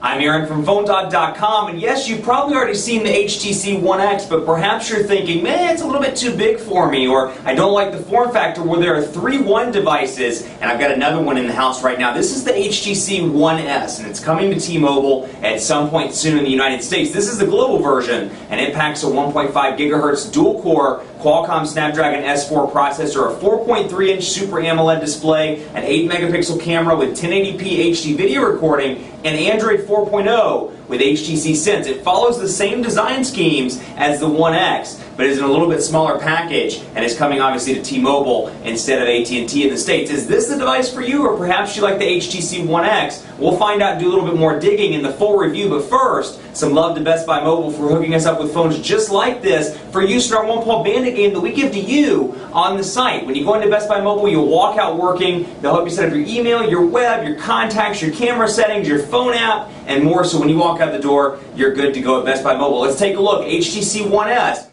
I'm Aaron from PhoneDog.com, and yes, you've probably already seen the HTC One X, but perhaps you're thinking, man, it's a little bit too big for me, or I don't like the form factor. Well, there are 3 One devices, and I've got another one in the house right now. This is the HTC One S, and it's coming to T-Mobile at some point soon in the United States. This is the global version, and it packs a 1.5 gigahertz dual-core Qualcomm Snapdragon S4 processor, a 4.3-inch Super AMOLED display, an 8-megapixel camera with 1080p HD video recording, and Android 4.0 with HTC Sense. It follows the same design schemes as the One X, but is in a little bit smaller package, and is coming obviously to T-Mobile instead of AT&T in the States. Is this the device for you, or perhaps you like the HTC One X? We'll find out and do a little bit more digging in the full review, but first, some love to Best Buy Mobile for hooking us up with phones just like this for use in our One Paw Bandit game that we give to you on the site. When you go into Best Buy Mobile, you'll walk out working. They'll help you set up your email, your web, your contacts, your camera settings, your phone app, and more. So when you walk out the door, you're good to go at Best Buy Mobile. Let's take a look. HTC One S.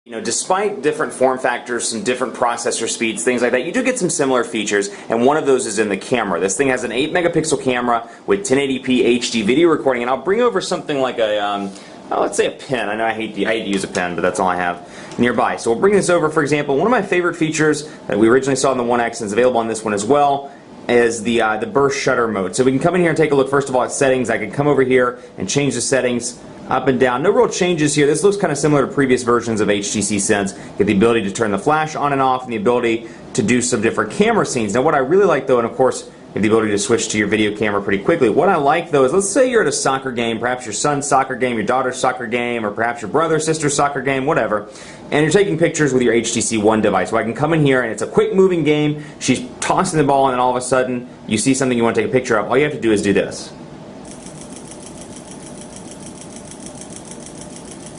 You know, despite different form factors, some different processor speeds, things like that, you do get some similar features, and one of those is in the camera. This thing has an 8-megapixel camera with 1080p HD video recording, and I'll bring over something like a, let's say a pen. I know I hate to use a pen, but that's all I have nearby. So we'll bring this over, for example. One of my favorite features that we originally saw in the One X and is available on this one as well is the burst shutter mode. So we can come in here and take a look, first of all, at settings. I can come over here and change the settings up and down. No real changes here. This looks kind of similar to previous versions of HTC Sense. You get the ability to turn the flash on and off, and the ability to do some different camera scenes. Now what I really like though, and of course you have the ability to switch to your video camera pretty quickly. What I like though is, let's say you're at a soccer game, perhaps your son's soccer game, your daughter's soccer game, or perhaps your brother, sister's soccer game, whatever, and you're taking pictures with your HTC One device. So I can come in here and it's a quick moving game. She's tossing the ball and then all of a sudden you see something you want to take a picture of. All you have to do is do this.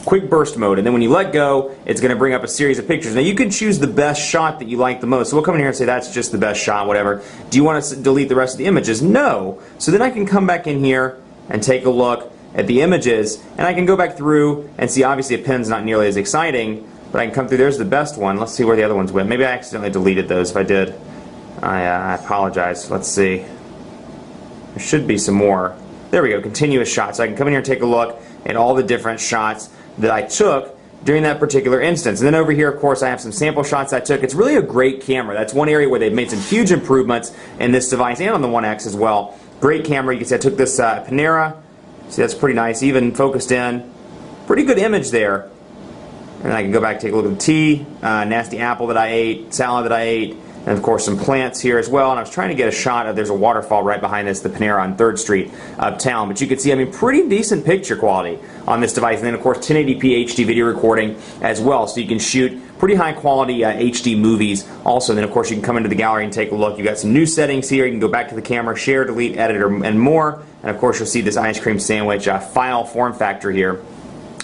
Quick burst mode, and then when you let go, it's going to bring up a series of pictures. Now you can choose the best shot that you like the most. So we'll come in here and say that's just the best shot, whatever. Do you want to delete the rest of the images? No. So then I can come back in here and take a look at the images, and I can go back through and see, obviously a pin's not nearly as exciting, but I can come through. There's the best one. Let's see where the other ones went. Maybe I accidentally deleted those. If I did, I apologize. Let's see. There should be some more. There we go, continuous shots. So I can come in here and take a look at all the different shots that I took during that particular instance. And then over here, of course, I have some sample shots I took. It's really a great camera. That's one area where they've made some huge improvements in this device and on the One X as well. Great camera. You can see I took this Panera. See, that's pretty nice, even focused in. Pretty good image there. And I can go back and take a look at the tea, nasty apple that I ate, salad that I ate, and of course some plants here as well. And I was trying to get a shot of, there's a waterfall right behind this, the Panera on 3rd Street uptown. But you can see, I mean, pretty decent picture quality on this device. And then of course 1080p HD video recording as well. So you can shoot pretty high quality HD movies also. And then of course you can come into the gallery and take a look. You've got some new settings here. You can go back to the camera, share, delete, edit, and more. And of course you'll see this ice cream sandwich file form factor here,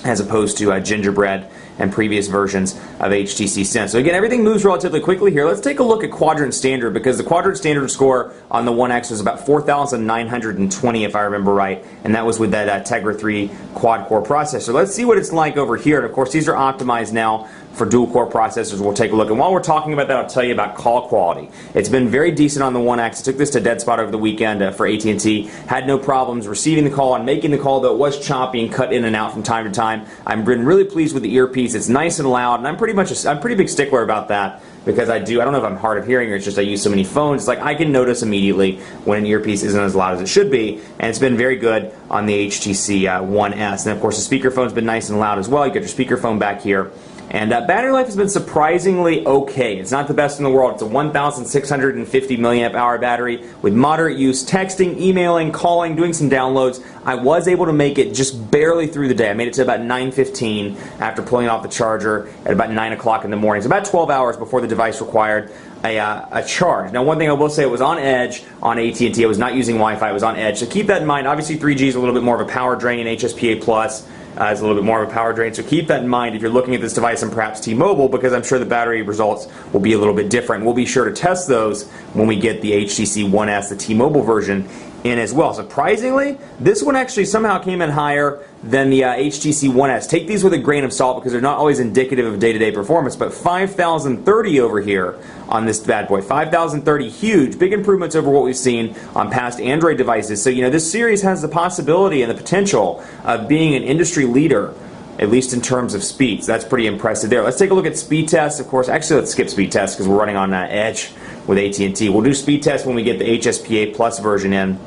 as opposed to gingerbread and previous versions of HTC Sense. So again, everything moves relatively quickly here. Let's take a look at quadrant standard, because the quadrant standard score on the One X was about 4,920 if I remember right, and that was with that Tegra 3 quad-core processor. Let's see what it's like over here, and of course these are optimized now for dual-core processors. We'll take a look, and while we're talking about that, I'll tell you about call quality. It's been very decent on the One X. I took this to Dead Spot over the weekend for AT&T. Had no problems receiving the call and making the call, though it was choppy and cut in and out from time to time. I've been really pleased with the earpiece. It's nice and loud, and I'm pretty big stickler about that, because I don't know if I'm hard of hearing or it's just I use so many phones. It's like I can notice immediately when an earpiece isn't as loud as it should be, and it's been very good on the HTC One S. And of course the speakerphone's been nice and loud as well. You got your speakerphone back here. And battery life has been surprisingly okay. It's not the best in the world. It's a 1,650 milliamp hour battery with moderate use, texting, emailing, calling, doing some downloads. I was able to make it just barely through the day. I made it to about 9:15 after pulling off the charger at about 9 o'clock in the morning. It's about 12 hours before the device required a charge. Now one thing I will say, it was on edge on AT&T. I was not using Wi-Fi. It was on edge. So keep that in mind. Obviously 3G is a little bit more of a power drain. HSPA Plus is a little bit more of a power drain, so keep that in mind if you're looking at this device and perhaps T-Mobile, because I'm sure the battery results will be a little bit different. We'll be sure to test those when we get the HTC One S, the T-Mobile version, in as well. Surprisingly, this one actually somehow came in higher than the HTC One S. Take these with a grain of salt because they're not always indicative of day-to-day performance, but 5030 over here on this bad boy. 5030, huge, big improvements over what we've seen on past Android devices. So, you know, this series has the possibility and the potential of being an industry leader, at least in terms of speed. So that's pretty impressive there. Let's take a look at speed tests, of course. Actually, let's skip speed tests because we're running on Edge with AT&T. We'll do speed tests when we get the HSPA Plus version in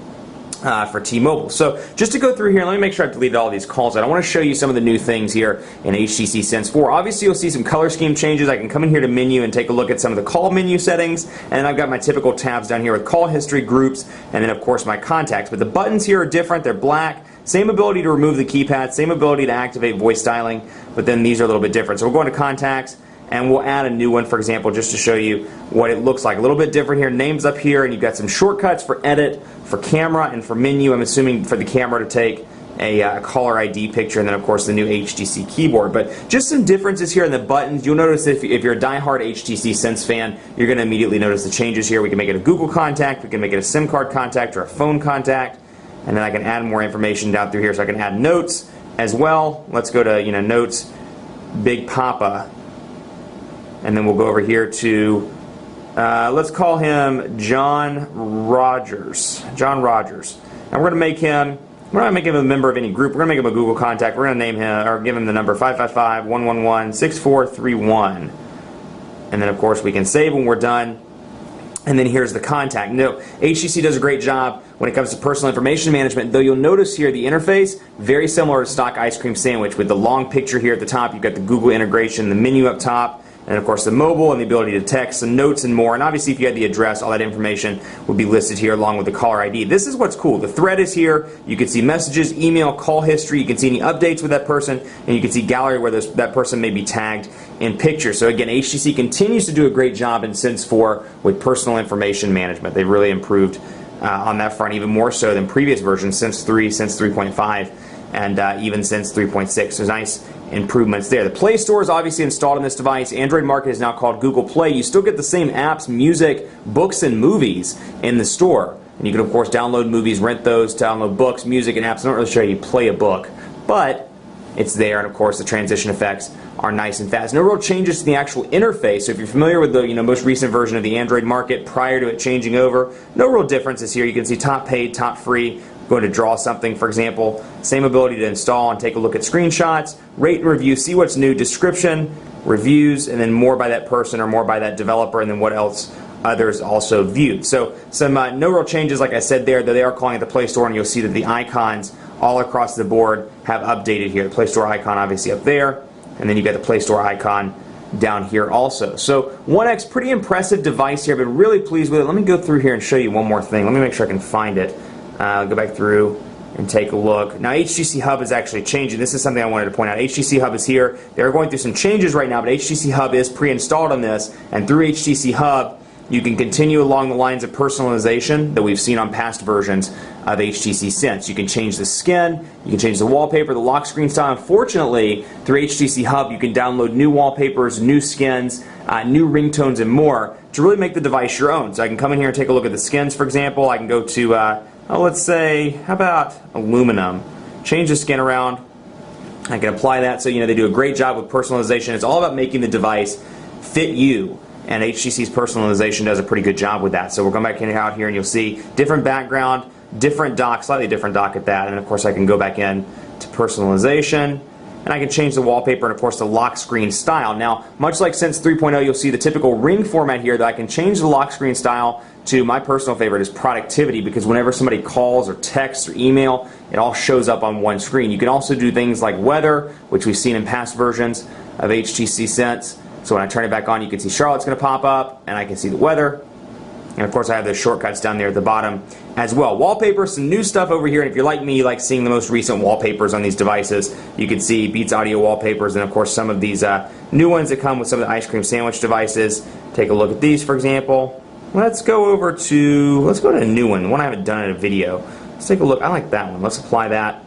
for T-Mobile. So just to go through here, let me make sure I've deleted all these calls out. I want to show you some of the new things here in HTC Sense 4. Obviously, you'll see some color scheme changes. I can come in here to menu and take a look at some of the call menu settings. And then I've got my typical tabs down here with call history, groups, and then, of course, my contacts. But the buttons here are different. They're black. Same ability to remove the keypad, same ability to activate voice dialing, but then these are a little bit different. So we'll go into contacts, and we'll add a new one, for example, just to show you what it looks like. A little bit different here. Names up here, and you've got some shortcuts for edit, for camera, and for menu. I'm assuming for the camera to take a caller ID picture, and then, of course, the new HTC keyboard. But just some differences here in the buttons. You'll notice if you're a diehard HTC Sense fan, you're going to immediately notice the changes here. We can make it a Google contact. We can make it a SIM card contact or a phone contact. And then I can add more information down through here, so I can add notes as well. Let's go to, you know, notes, Big Papa, and then we'll go over here to, let's call him John Rogers. John Rogers, and we're going to make him. We're not going to make him a member of any group. We're going to make him a Google contact. We're going to name him or give him the number 555-111-6431, and then of course we can save when we're done. And then here's the contact. No, HTC does a great job when it comes to personal information management, though you'll notice here the interface, very similar to stock ice cream sandwich with the long picture here at the top. You've got the Google integration, the menu up top, and of course the mobile and the ability to text, some notes and more. And obviously if you had the address, all that information would be listed here along with the caller ID. This is what's cool. The thread is here. You can see messages, email, call history. You can see any updates with that person, and you can see gallery where that person may be tagged in pictures. So again, HTC continues to do a great job in Sense 4 with personal information management. They've really improved on that front, even more so than previous versions, Sense 3, Sense 3.5, and even Sense 3.6. So nice improvements there. The Play Store is obviously installed on this device. Android market is now called Google Play. You still get the same apps, music, books, and movies in the store. And you can, of course, download movies, rent those, download books, music, and apps. I don't really show you play a book, but it's there, and of course the transition effects are nice and fast. No real changes to the actual interface. So if you're familiar with the most recent version of the Android market prior to it changing over, no real differences here. You can see top paid, top free. Going to draw something, for example. Same ability to install and take a look at screenshots, rate and review, see what's new, description, reviews, and then more by that person or more by that developer, and then what else others also viewed. So some no real changes, like I said there, though they are calling it the Play Store, and you'll see that the icons all across the board have updated here. The Play Store icon obviously up there, and then you got the Play Store icon down here also. So One X, pretty impressive device here. I've been really pleased with it. Let me go through here and show you one more thing. Let me make sure I can find it. Go back through and take a look. Now HTC Hub is actually changing. This is something I wanted to point out. HTC Hub is here. They're going through some changes right now, but HTC Hub is pre-installed on this, and through HTC Hub you can continue along the lines of personalization that we've seen on past versions of HTC Sense. You can change the skin, you can change the wallpaper, the lock screen style. Unfortunately, through HTC Hub you can download new wallpapers, new skins, new ringtones, and more to really make the device your own. So I can come in here and take a look at the skins, for example. I can go to let's say, how about aluminum? Change the skin around. I can apply that. So, they do a great job with personalization. It's all about making the device fit you. And HTC's personalization does a pretty good job with that. So we'll come back in out here and you'll see different background, different dock, slightly different dock at that. And of course I can go back in to personalization. And I can change the wallpaper and of course the lock screen style. Now, much like Sense 3.0, you'll see the typical ring format here that I can change the lock screen style to my personal favorite is productivity, because whenever somebody calls or texts or email, it all shows up on one screen. You can also do things like weather, which we've seen in past versions of HTC Sense. So when I turn it back on, you can see Charlotte's going to pop up, and I can see the weather. And of course I have those shortcuts down there at the bottom as well. Wallpaper, some new stuff over here, and if you're like me, you like seeing the most recent wallpapers on these devices. You can see Beats Audio wallpapers, and of course some of these new ones that come with some of the ice cream sandwich devices. Take a look at these, for example. Let's go to a new one, the one I haven't done in a video. Let's take a look. I like that one. Let's apply that.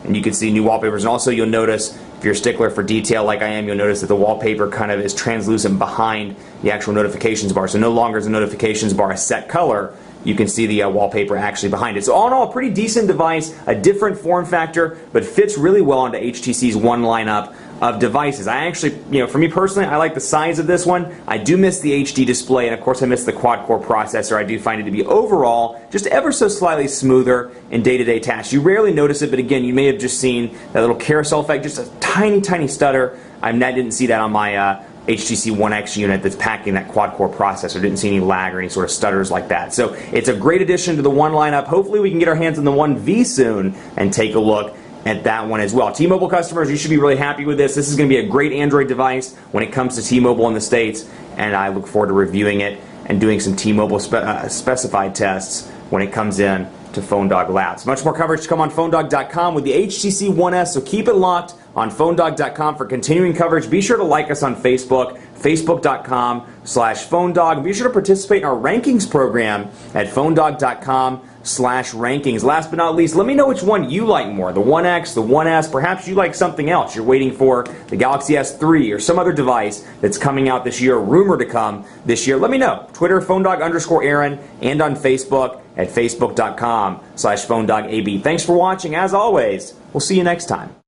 And you can see new wallpapers, and also you'll notice, if you're a stickler for detail like I am, you'll notice that the wallpaper kind of is translucent behind the actual notifications bar. So no longer is the notifications bar a set color. you can see the wallpaper actually behind it. So all in all, a pretty decent device, a different form factor, but fits really well into HTC's One lineup of devices. I actually, for me personally, I like the size of this one. I do miss the HD display, and of course I miss the quad-core processor. I do find it to be overall just ever so slightly smoother in day-to-day tasks. You rarely notice it, but again, you may have just seen that little carousel effect, just a tiny, tiny stutter. I didn't see that on my HTC One X unit that's packing that quad-core processor. Didn't see any lag or any sort of stutters like that. So it's a great addition to the One lineup. Hopefully we can get our hands on the One V soon and take a look at that one as well. T-Mobile customers, you should be really happy with this. This is going to be a great Android device when it comes to T-Mobile in the States, and I look forward to reviewing it and doing some T-Mobile specified tests when it comes in to PhoneDog Labs. Much more coverage to come on PhoneDog.com with the HTC One S, so keep it locked on PhoneDog.com for continuing coverage. Be sure to like us on Facebook, Facebook.com/PhoneDog. Be sure to participate in our rankings program at PhoneDog.com/rankings. Last but not least, let me know which one you like more, the One X, the One S. Perhaps you like something else. You're waiting for the Galaxy S3 or some other device that's coming out this year, rumored to come this year. Let me know. Twitter, PhoneDog_Aaron, and on Facebook at Facebook.com/PhoneDogAB. Thanks for watching. As always, we'll see you next time.